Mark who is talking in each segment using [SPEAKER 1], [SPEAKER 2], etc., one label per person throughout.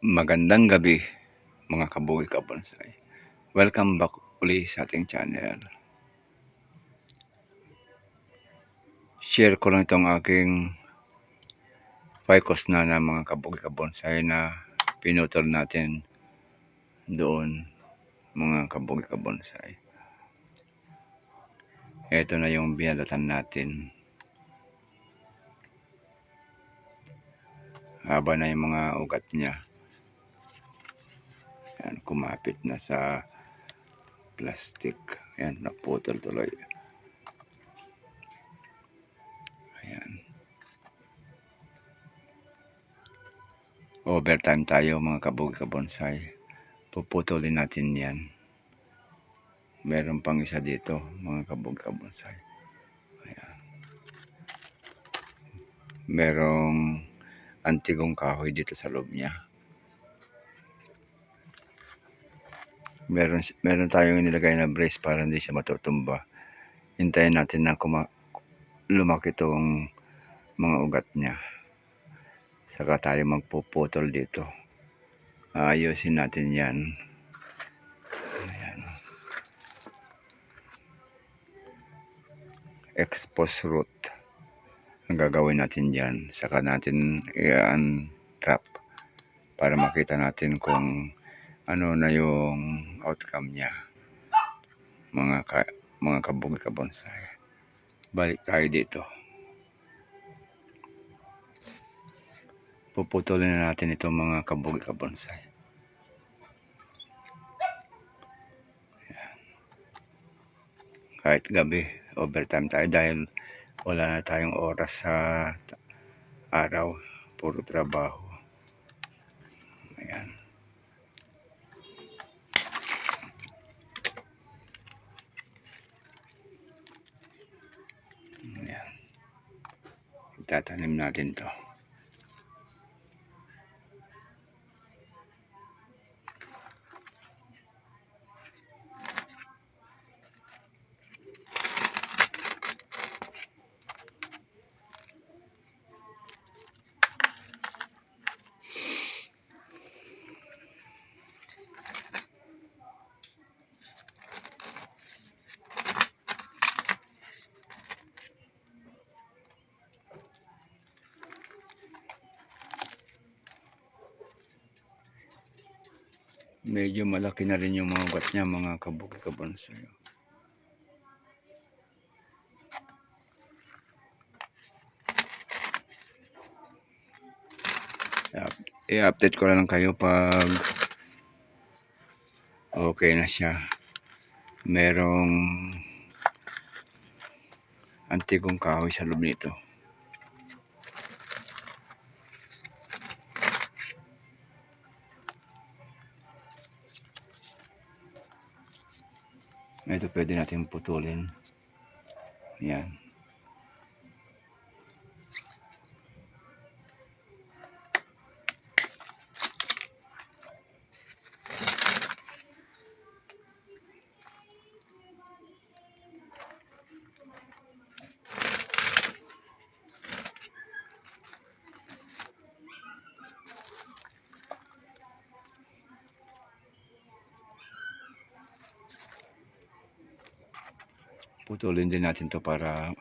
[SPEAKER 1] Magandang gabi mga kabuhi kabonsai. Welcome back uli sa ating channel. Share ko lang itong aking ficus na mga kabuhi kabonsai na pinutol natin doon mga kabuhi kabonsai. Ito na yung binalatan natin. Haba na yung mga ugat niya. Yan, kumapit na sa plastic. Yan, naputol tuloy. Ayan. Overtime tayo mga kabuhi kabonsai. Puputulin natin yan. Meron pang isa dito mga kabuhi kabonsai. Ayan. Merong antigong kahoy dito sa loob niya. Meron tayong nilagay na brace para hindi siya matutumba. Hintayin natin na lumaki itong mga ugat niya. Saka tayo magpuputol dito. Ayusin natin yan. Ayan. Exposed root ang gagawin natin dyan. Saka natin i-unwrap para makita natin kung ano na yung outcome niya. Mga kabuhi kabonsai. Balik tayo dito. Puputulin na natin itong mga kabuhi kabonsai. Kahit gabi, overtime tayo dahil wala na tayong oras sa araw. Puro trabaho. Ayan. Ayan. Itatanim natin to. Medyo malaki na rin yung mga ugat niya mga kabuhi kabonsai. I-update ko lang kayo pag okay na siya. Merong antigong kahoy sa loob nito. Ito pwede natin putulin. Yan. Putulin din natin to para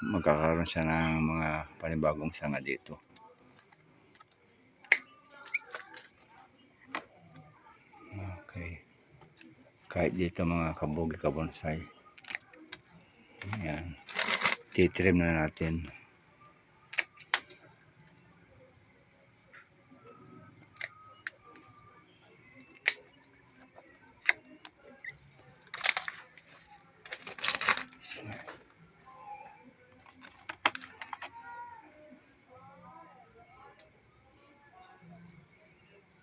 [SPEAKER 1] magkakaroon siya ng mga panibagong sanga dito. Okay. Kahit dito mga kabuhi kabonsai. Ayan. Titrim na natin.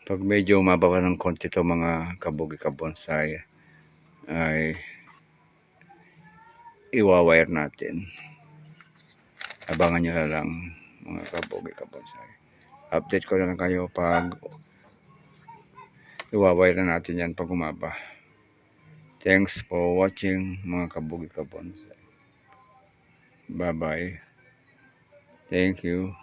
[SPEAKER 1] Pag medyo mababa ng konti to mga kabuhi kabonsai ay iwawire natin. Abangan nyo na lang mga kabuhi kabonsai. Update ko na lang kayo pag iwawire na natin yan pag umaba. Thanks for watching mga kabuhi kabonsai. Bye bye. Thank you.